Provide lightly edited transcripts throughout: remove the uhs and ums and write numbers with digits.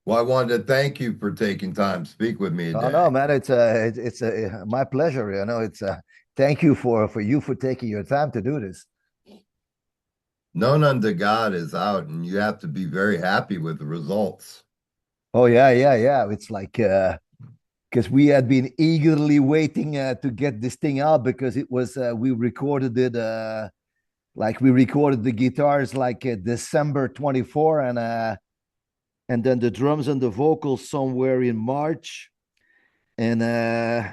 Well, I wanted to thank you for taking time to speak with me Oh no, today. man, it's my pleasure. It's thank you for taking your time to do this. Known unto God is out, and you have to be very happy with the results. Oh yeah, yeah, yeah. It's like because we had been eagerly waiting to get this thing out because it was we recorded it like we recorded the guitars like December 24 and then the drums and the vocals somewhere in March and uh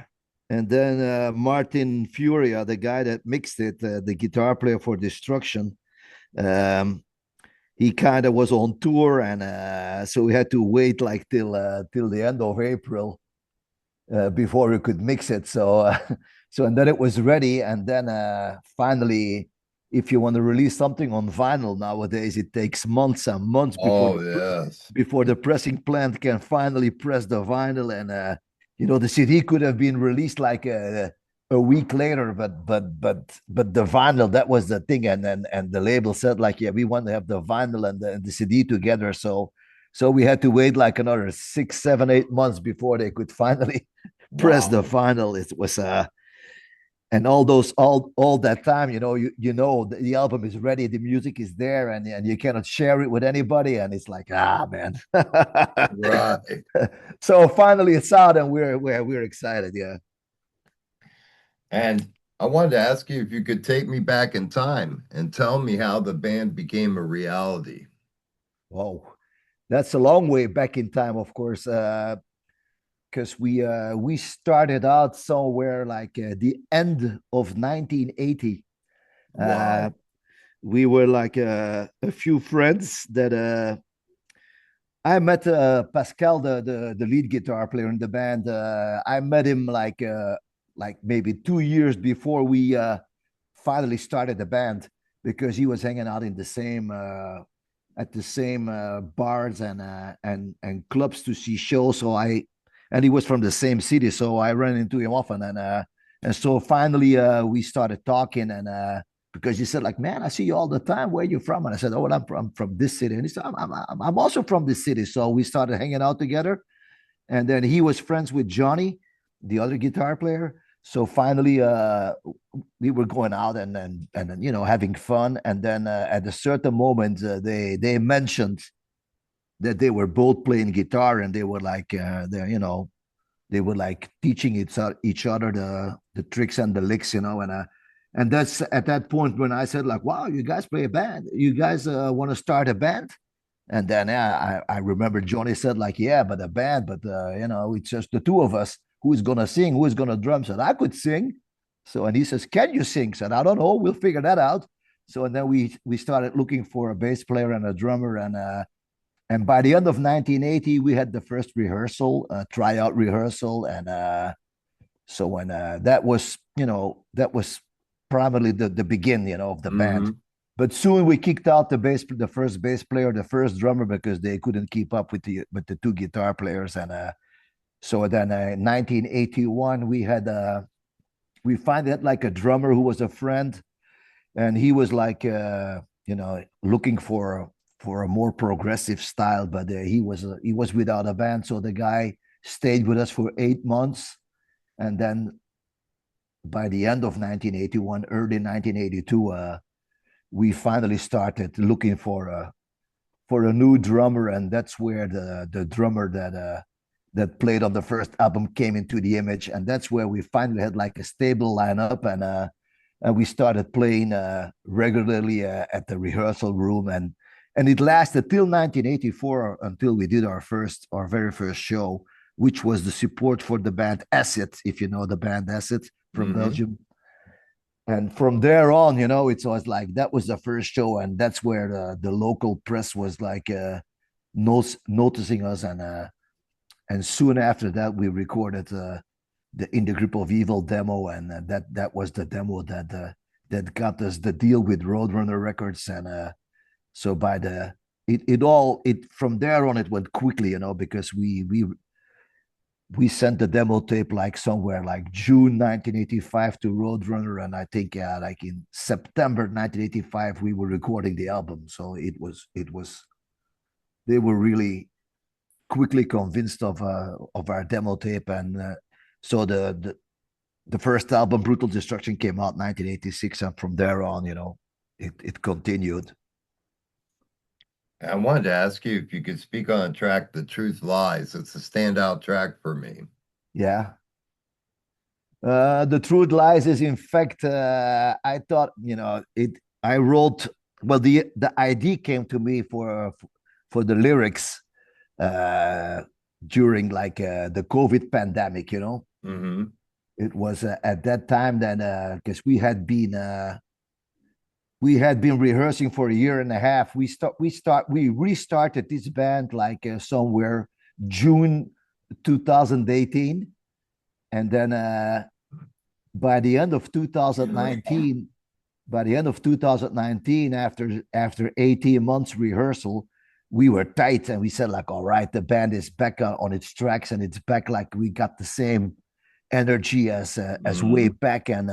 and then Martin Furia, the guy that mixed it, the guitar player for Destruction, um he kind of was on tour and so we had to wait like till the end of April before we could mix it. So, so and then it was ready, and then finally, if you want to release something on vinyl nowadays, it takes months and months Oh, yes. before the pressing plant can finally press the vinyl, and the CD could have been released like a week later, but the vinyl, that was the thing, and the label said like, yeah, we want to have the vinyl and the CD together, so we had to wait like another 6, 7, 8 months before they could finally press the Wow. vinyl. It was and all that time, the album is ready, the music is there, and you cannot share it with anybody, and it's like, man. Right. So finally it's out, and we're excited. Yeah. And I wanted to ask you if you could take me back in time and tell me how the band became a reality. Whoa, that's a long way back in time, of course. Because we started out somewhere like the end of 1980. Uh, Wow. we were like a few friends that I met Pascal, the lead guitar player in the band. I met him like maybe 2 years before we finally started the band because he was hanging out in the same at the same bars and clubs to see shows. And he was from the same city, so I ran into him often, and so finally we started talking, and because he said like, man, I see you all the time. Where are you from? And I said, oh, well, I'm from this city. And he said, I'm also from this city. So we started hanging out together. And then he was friends with Johnny, the other guitar player. So finally, we were going out and having fun. And then at a certain moment, they mentioned that they were both playing guitar, and they were like they were like teaching each other the tricks and the licks, and that's at that point when I said like, wow, you guys play a band, you guys want to start a band. And then I remember Johnny said like, yeah, but a band, but it's just the two of us. Who's gonna sing, who's gonna drum? Said I could sing. So, and he says, can you sing? Said, I don't know, we'll figure that out. So and then we started looking for a bass player and a drummer, and by the end of 1980, we had the first rehearsal, tryout rehearsal, and so when that was probably the begin, of the band. Hmm. But soon we kicked out the first bass player, the first drummer, because they couldn't keep up with the two guitar players, and so then 1981 we find that like a drummer who was a friend, and he was like looking for a more progressive style, but he was without a band, so the guy stayed with us for 8 months, and then by the end of 1981, early 1982, we finally started looking for a new drummer, and that's where the drummer that played on the first album came into the image, and that's where we finally had like a stable lineup, and we started playing regularly at the rehearsal room, and it lasted till 1984 until we did our very first show, which was the support for the band Acid, if you know the band Acid from Hmm. Belgium. And from there on, it's always like that was the first show, and that's where the local press was like noticing us, and soon after that we recorded the In the Grip of Evil demo, and that was the demo that got us the deal with Roadrunner Records, and so by the it from there on it went quickly, because we sent the demo tape like somewhere like June 1985 to Roadrunner, and I think like in September 1985 we were recording the album. So it was they were really quickly convinced of our demo tape, and so the first album, Brutal Destruction, came out 1986, and from there on, it continued. I wanted to ask you if you could speak on a track, The Truth Lies. It's a standout track for me. Yeah. The truth lies is, in fact, I thought, it. I wrote, well, the idea came to me for the lyrics uh, during like the COVID pandemic. Hmm. It was at that time that because we had been rehearsing for a year and a half. We restarted this band like somewhere June 2018, and then by the end of 2019, after 18 months rehearsal, we were tight, and we said like, all right, the band is back on its tracks, and it's back, like we got the same energy as way Hmm. back. And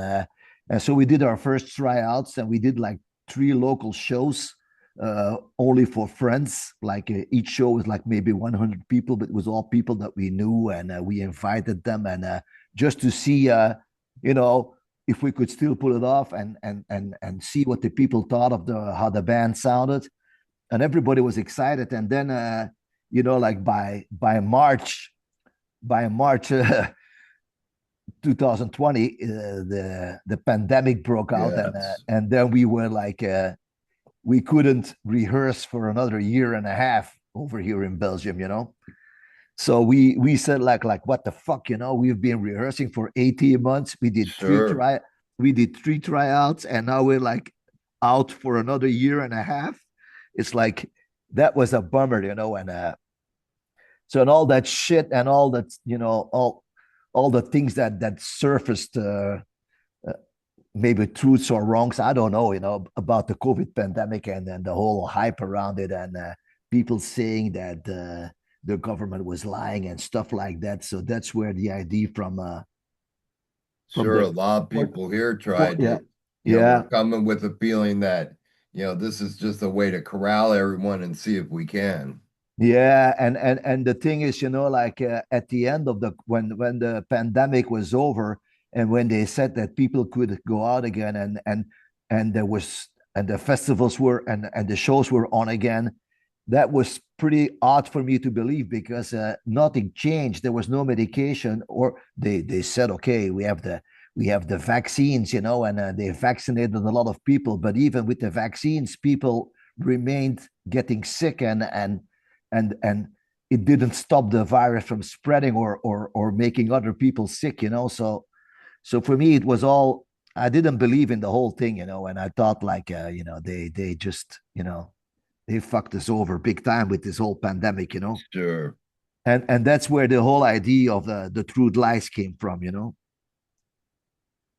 so we did our first tryouts, and we did like 3 local shows, only for friends. Like each show was like maybe 100 people, but it was all people that we knew, and we invited them, and just to see, you know, if we could still pull it off, and see what the people thought of the how the band sounded. And everybody was excited. And then, like by March 2020, the pandemic broke out, and Yes, then we were like, we couldn't rehearse for another year and a half over here in Belgium. So we said like what the fuck, we've been rehearsing for 18 months. sure. We did 3 tryouts, and now we're like out for another year and a half. It's like that was a bummer, and so, and all that shit, and all that, all the things that surfaced, uh, maybe truths or wrongs, I don't know, about the COVID pandemic, and the whole hype around it, and people saying that the government was lying and stuff like that. So that's where the idea from Sure, the a lot of for, people here tried yeah, to, we're yeah. coming with a feeling that, this is just a way to corral everyone and see if we can. Yeah, and the thing is, like at the end of the when the pandemic was over, and when they said that people could go out again, and there was and the festivals were and the shows were on again, that was pretty odd for me to believe, because nothing changed. There was no medication, or they said, okay, we have the vaccines, and they vaccinated a lot of people, but even with the vaccines, people remained getting sick, and it didn't stop the virus from spreading, or making other people sick. So for me, it was all, I didn't believe in the whole thing, and I thought like, they just, they fucked us over big time with this whole pandemic. Sure. And that's where the whole idea of the truth lies came from.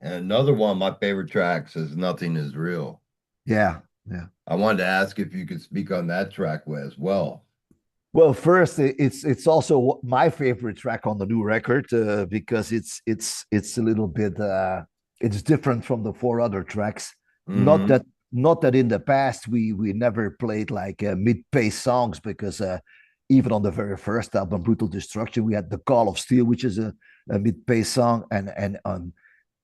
And another one of my favorite tracks is Nothing Is Real. Yeah, yeah. I wanted to ask if you could speak on that track as well. Well, first, it's also my favorite track on the new record, because it's a little bit, it's different from the 4 other tracks. Not Hmm. that not that in the past we never played like mid-pace songs, because even on the very first album, Brutal Destruction, we had The Call of Steel, which is a mid-pace song, and on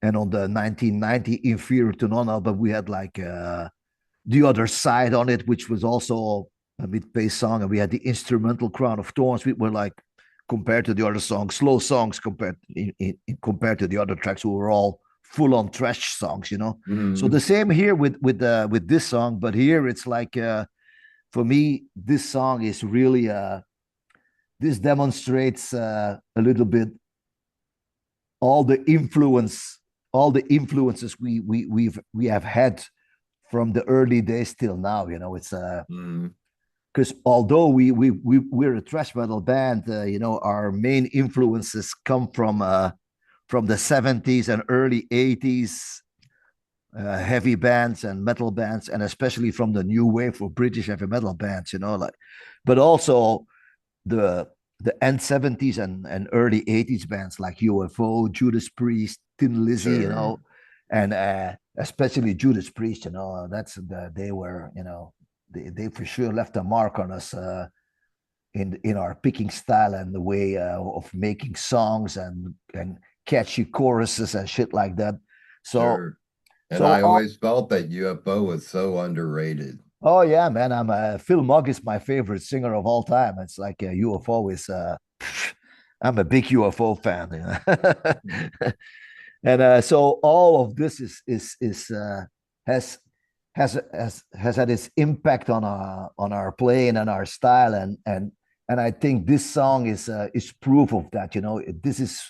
the 1990 Inferior to None album, we had like The Other Side on it, which was also a mid-pace song, and we had the instrumental Crown of Thorns. We were like, compared to the other songs, slow songs, compared to the other tracks, who were all full-on trash songs. So Hmm. the same here with this song, but here it's like, for me, this song is really, this demonstrates a little bit all the influences we have had from the early days till now. It's Hmm. because although we're a thrash metal band, our main influences come from the 70s and early 80s, heavy bands and metal bands, and especially from the new wave for British heavy metal bands, like, but also the end 70s and early 80s bands like UFO, Judas Priest, Tin Lizzy, Sure. and especially Judas Priest. They were, they for sure left a mark on us, in our picking style and the way of making songs and catchy choruses and shit like that. So Sure. And so I all, always felt that UFO was so underrated. oh yeah, man, I'm Phil Mugg is my favorite singer of all time. It's like UFO is I'm a big UFO fan. You know? And so all of this is has has had its impact on our playing and our style, and I think this song is proof of that. You know, this is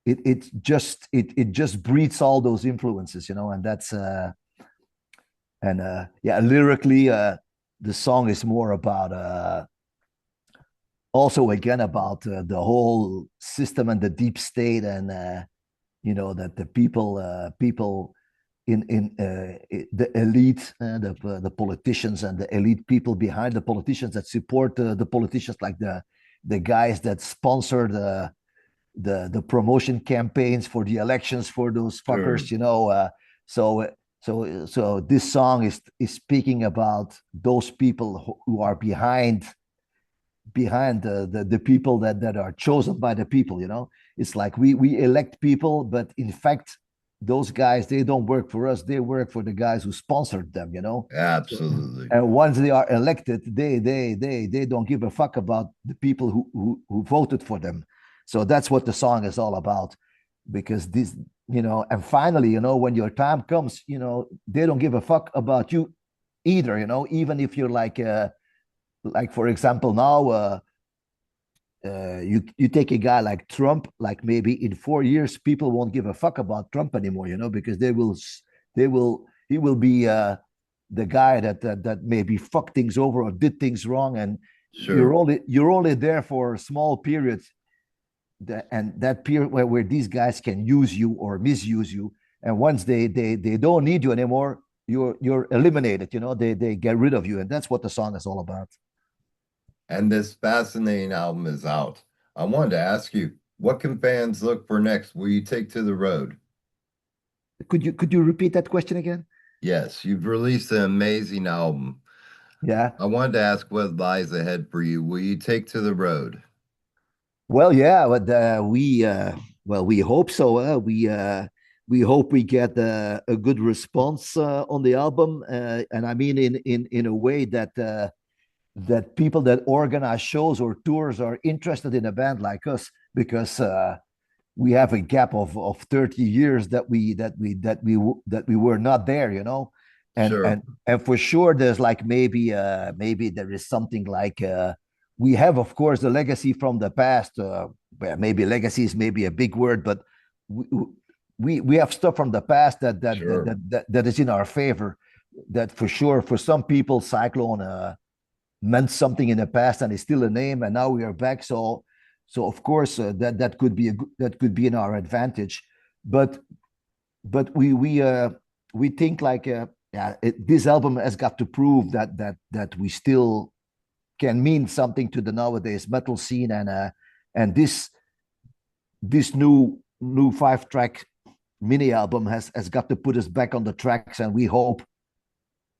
it just breeds all those influences. You know, and that's and yeah, lyrically, the song is more about also again about the whole system and the deep state and you know that the people in the elite the politicians and the elite people behind the politicians that support the politicians like the guys that sponsor the promotion campaigns for the elections for those Sure. fuckers, you know. So so this song is speaking about those people who are behind the people that are chosen by the people, you know. It's like we elect people, but in fact those guys, they don't work for us, they work for the guys who sponsored them, you know. So, Absolutely. and once they are elected, they don't give a fuck about the people who voted for them. So that's what the song is all about, because this, you know, and finally, you know, when your time comes, you know, they don't give a fuck about you either, you know. Even if you're like for example now you take a guy like Trump, like maybe in 4 years people won't give a fuck about Trump anymore, you know, because they will he will be the guy that maybe fucked things over or did things wrong, and Sure. you're only there for a small period, and that period where these guys can use you or misuse you, and once they don't need you anymore, you're eliminated, you know, they get rid of you, and that's what the song is all about. And this fascinating album is out. I wanted to ask you, what can fans look for next? Will you take to the road? Could you repeat that question again? Yes, you've released an amazing album. Yeah. I wanted to ask what lies ahead for you. Will you take to the road? Well, yeah, but we hope so. We hope we get a good response on the album, and I mean in a way that people that organize shows or tours are interested in a band like us, because we have a gap of 30 years that we were not there, you know. and Sure, and and for sure there's like maybe there is something like we have, of course, the legacy from the past, well, maybe legacy is maybe a big word, but we we have stuff from the past sure. that is in our favor, that for sure for some people Cyclone meant something in the past and is still a name, and now we are back. So of course that could be that could be in our advantage, but but we think like yeah, this album has got to prove that we still can mean something to the nowadays metal scene, and this new 5 track mini album has got to put us back on the tracks, and we hope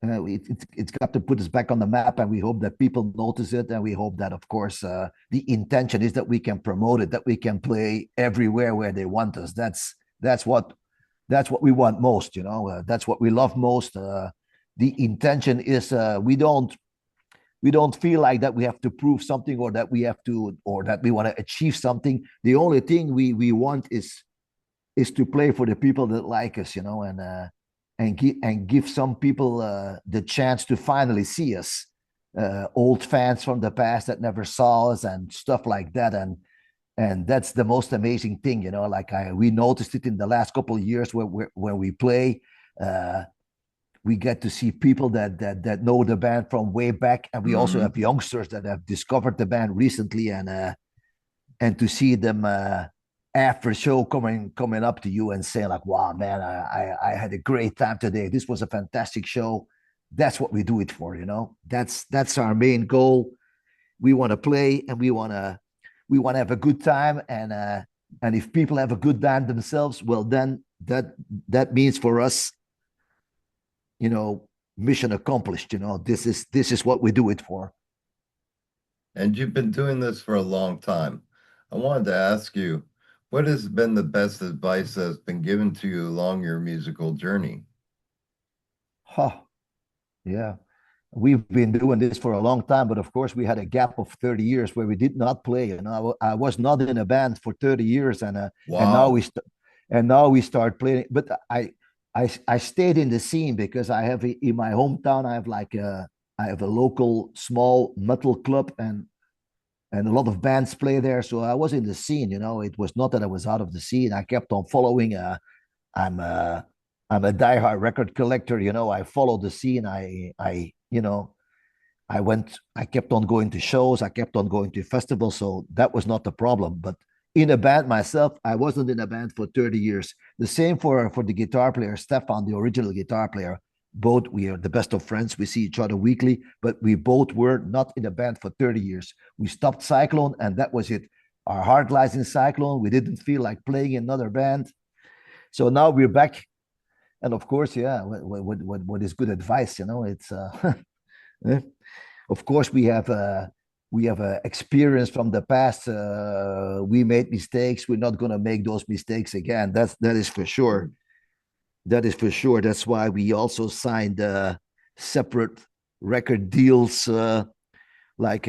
it's got to put us back on the map, and we hope that people notice it, and we hope that, of course, the intention is that we can promote it, that we can play everywhere where they want us. That's what we want most, you know. That's what we love most. The intention is we don't feel like that we have to prove something, or that we have to, or that we want to achieve something. The only thing we want is to play for the people that like us, you know, and give some people the chance to finally see us, old fans from the past that never saw us and stuff like that, and that's the most amazing thing, you know. Like we noticed it in the last couple of years where we play. Uh, we get to see people that know the band from way back, and we also Hmm. have youngsters that have discovered the band recently, and to see them after show coming up to you and saying like, "Wow, man, I had a great time today. This was a fantastic show." That's what we do it for, you know. That's our main goal. We want to play, and we want to have a good time, and if people have a good time themselves, well, then that means for us, you know, mission accomplished. You know, this is what we do it for. And you've been doing this for a long time. I wanted to ask you, what has been the best advice that's been given to you along your musical journey? Huh, yeah. We've been doing this for a long time, but of course we had a gap of 30 years where we did not play. I was not in a band for 30 years, and now Wow. we start playing. But I stayed in the scene because I have in my hometown I have a local small metal club, and a lot of bands play there. So I was in the scene. It was not that I was out of the scene. I kept on following. I'm a I'm a diehard record collector. I follow the scene. I kept on going to shows, I kept on going to festivals, so that was not the problem. But in a band myself, I wasn't in a band for 30 years. The same for the guitar player, Stefan, the original guitar player. Both we are the best of friends. We see each other weekly, but we both were not in a band for 30 years. We stopped Cyclone, and that was it. Our heart lies in Cyclone. We didn't feel like playing in another band. So now we're back. And of course, yeah, what is good advice? It's eh, of course we have experience from the past. We made mistakes. We're not going to make those mistakes again. That is for sure. That is for sure. That's why we also signed separate record deals, like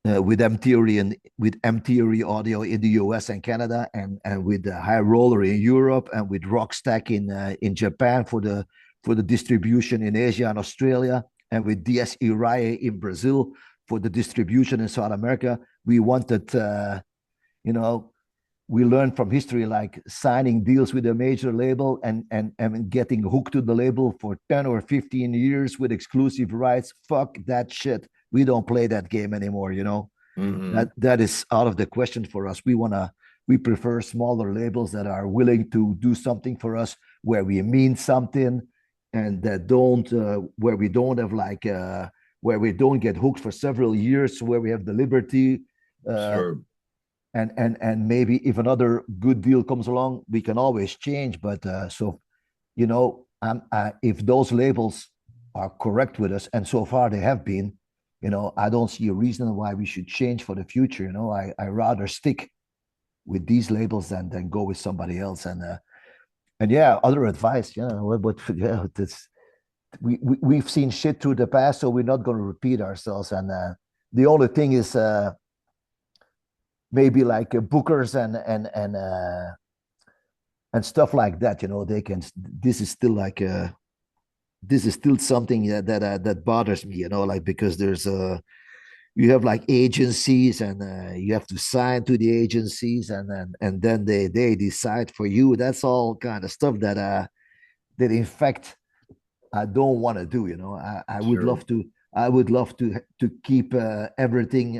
with M Theory and with M Theory Audio in the US and Canada, and with High Roller in Europe, and with Rockstack in Japan for the distribution in Asia and Australia, and with DS Irae in Brazil for the distribution in South America. We wanted, you know, we learned from history, like signing deals with a major label and getting hooked to the label for 10 or 15 years with exclusive rights. Fuck that shit. We don't play that game anymore. Hmm. That is out of the question for us. We prefer smaller labels that are willing to do something for us, where we mean something, and that don't where we don't have where we don't get hooked for several years, where we have the liberty, uh, Sure. and maybe if another good deal comes along, we can always change. But if those labels are correct with us, and so far they have been, I don't see a reason why we should change for the future. I rather stick with these labels than go with somebody else. And yeah, other advice, but yeah, we've seen shit through the past, so we're not going to repeat ourselves. And the only thing is, maybe like bookers and stuff like that. They can. This is still this is still something that bothers me. Like, because there's you have like agencies, and you have to sign to the agencies, and then they decide for you. That's all kind of stuff that in fact I don't want to do. I would Sure. love to. I would love to keep everything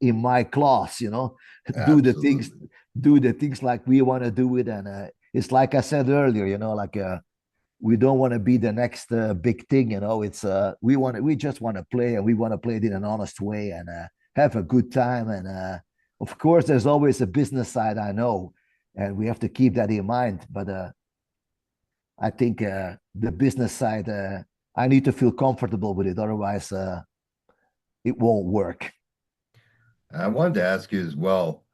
in my class. Do the things, Absolutely. do the things like we want to do it, and it's like I said earlier. Like we don't want to be the next big thing. It's we just want to play, and we want to play it in an honest way, and have a good time. And of course, there's always a business side. I know, and we have to keep that in mind. But I think the business side, I need to feel comfortable with it. Otherwise, it won't work. I wanted to ask you as well,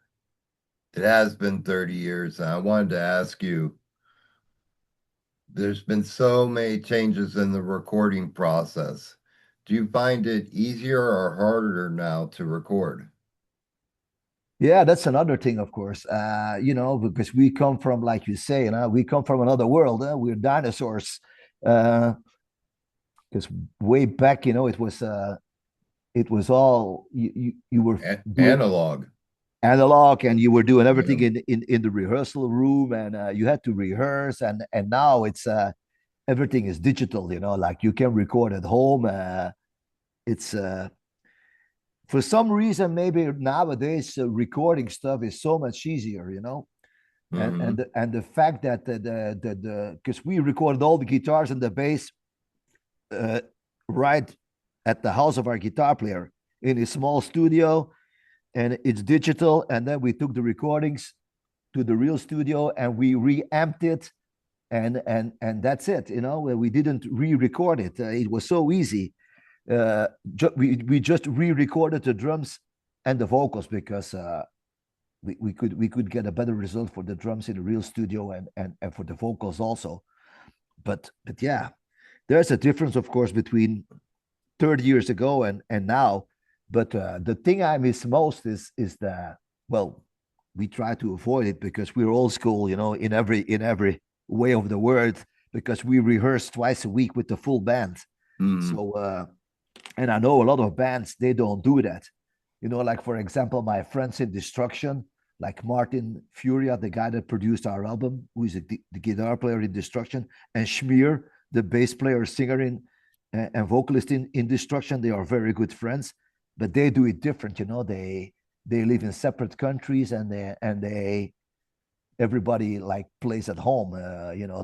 it has been 30 years, and I wanted to ask you, there's been so many changes in the recording process. Do you find it easier or harder now to record? Yeah, that's another thing, of course. Because we come from, like you say, we come from another world. We're dinosaurs. Because way back, it was all you were doing Analog, analog, and you were doing you everything know. in the rehearsal room, and you had to rehearse, and now it's everything is digital. Like you can record at home. It's For some reason, maybe nowadays recording stuff is so much easier. and and Hmm. the, and the fact that the because we recorded all the guitars and the bass uh, right at the house of our guitar player in a small studio, and it's digital. And then we took the recordings to the real studio, and we reamped it, and that's it. Where we didn't re-record it. It was so easy. We just re-recorded the drums and the vocals because we could get a better result for the drums in the real studio and for the vocals also. But yeah, there's a difference, of course, between 30 years ago and now. But the thing I miss most is the, well, we try to avoid it because we're old school, in every way of the word, because we rehearse twice a week with the full band. Hmm. So and I know a lot of bands, they don't do that. Like for example, my friends in Destruction, like Martin Furia, the guy that produced our album, who is the guitar player in Destruction, and Schmier, the bass player, singer and vocalist in Destruction. They are very good friends, but they do it different. They live in separate countries, and they everybody like plays at home.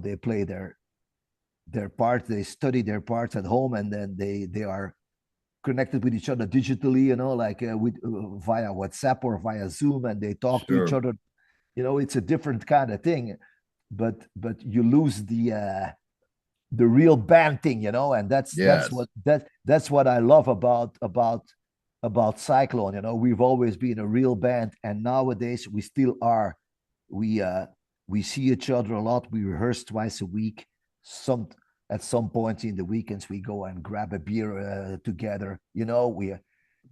They play their parts, they study their parts at home, and then they are connected with each other digitally, like with via WhatsApp or via Zoom, and they talk to each Sure. other. It's a different kind of thing, but you lose the real band thing, and Yes. that's what I love about Cyclone. We've always been a real band, and nowadays we still are. We uh we see each other a lot. We rehearse twice a week. some at some point in the weekends we go and grab a beer together. We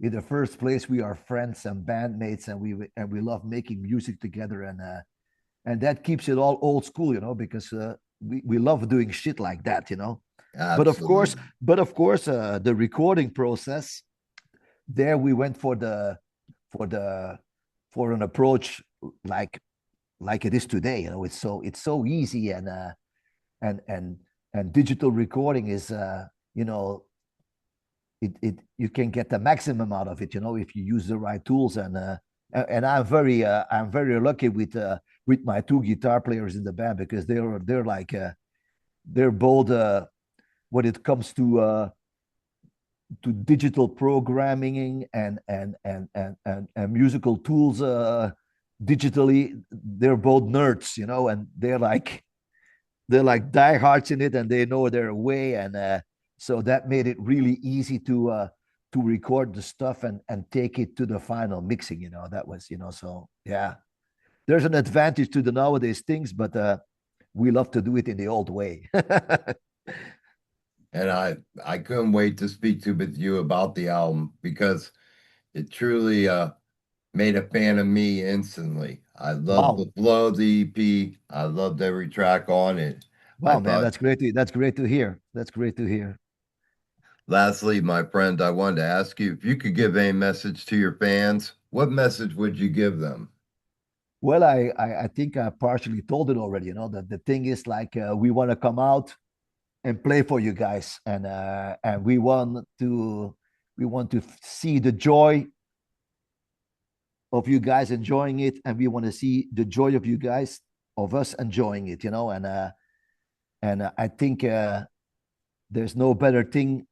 In the first place, we are friends and bandmates, and we love making music together, and that keeps it all old school, because we love doing shit like that. But of course, Absolutely. the recording process, there we went for the for an approach like like it is today. It's so easy, and and digital recording is, you know it you can get the maximum out of it, if you use the right tools. And I'm very lucky with my two guitar players in the band, because they're like, they're both, when it comes to digital programming and musical tools, digitally, they're both nerds, and they're like diehards in it, and they know their way. And so that made it really easy to record the stuff and take it to the final mixing. That was, so yeah, there's an advantage to the nowadays things, but we love to do it in the old way. And I couldn't wait to speak to with you about the album because it truly made a fan of me instantly. I loved the Wow. flow of the EP. I loved every track on it. I Wow, man, thought, that's great to hear. That's great to hear. lastly, my friend, I wanted to ask you if you could give a message to your fans, what message would you give them? Well, I think I partially told it already. That the thing is, like, we want to come out and play for you guys, and we want to see the joy of you guys enjoying it, and we want to see the joy of you guys, of us enjoying it. And I think there's no better thing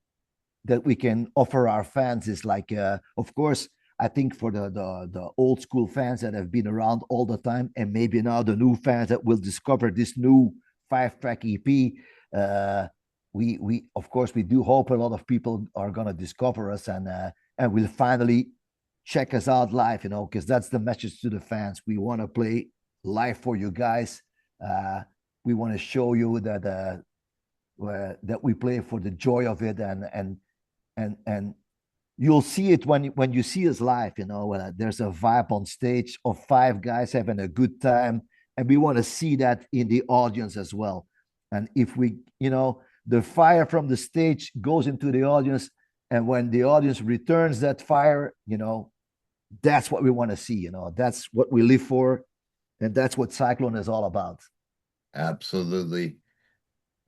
that we can offer our fans. Is like, of course, I think for the old school fans that have been around all the time, and maybe now the new fans that will discover this new 5-track EP. We of course we do hope a lot of people are gonna discover us, and will finally check us out live, because that's the message to the fans. We want to play live for you guys. Uh, we want to show you that we play for the joy of it, and you'll see it when you see us live. There's a vibe on stage of five guys having a good time, and we want to see that in the audience as well. And if the fire from the stage goes into the audience, and when the audience returns that fire, that's what we want to see. That's what we live for, and that's what Cyclone is all about. Absolutely.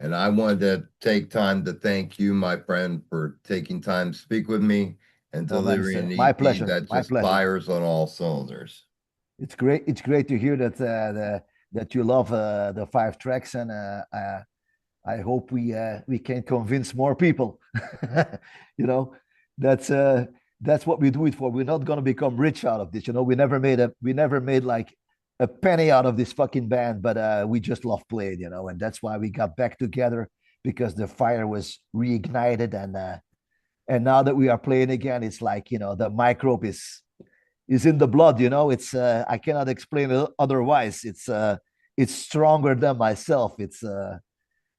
And I wanted to take time to thank you, my friend, for taking time to speak with me and Oh man, it's delivering an my EP pleasure. that My just pleasure. fires on all cylinders. It's great to hear that you love the 5 tracks, and I hope we can convince more people. you know, that's uh, that's what we do it for. We're not gonna become rich out of this. We never made like a penny out of this fucking band, but we just love playing. And that's why we got back together, because the fire was reignited, And now that we are playing again, it's like, the microbe is in the blood, it's I cannot explain it otherwise. It's stronger than myself. It's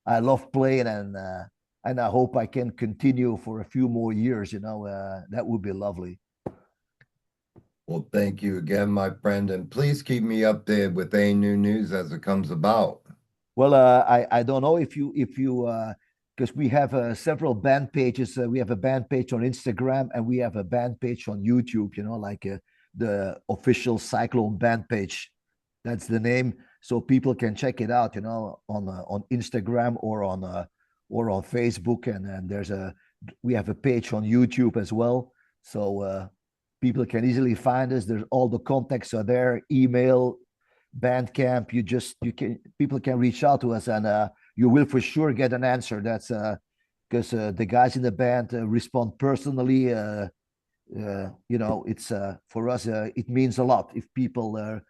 I love playing, and I hope I can continue for a few more years, that would be lovely. Well, thank you again, my friend, and please keep me updated with any new news as it comes about. Well, I don't know if you because we have several band pages. We have a band page on Instagram, and we have a band page on YouTube. Like the official Cyclone band page. That's the name, so people can check it out. On Instagram or on Facebook, and we have a page on YouTube as well. So people can easily find us. There's all the contacts are there. Email, Bandcamp. You can people can reach out to us, and you will for sure get an answer. That's because the guys in the band respond personally. It's for us. It means a lot if people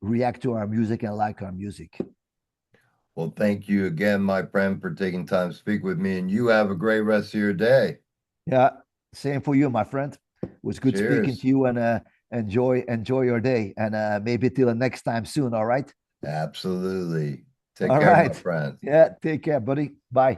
react to our music and like our music. Well, thank you again, my friend, for taking time to speak with me, and you have a great rest of your day. Yeah, same for you, my friend. It was good speaking to Cheers. you, and enjoy your day, and maybe till the next time soon. All right. Absolutely. Take All care, my right. friend. Yeah. Take care, buddy. Bye.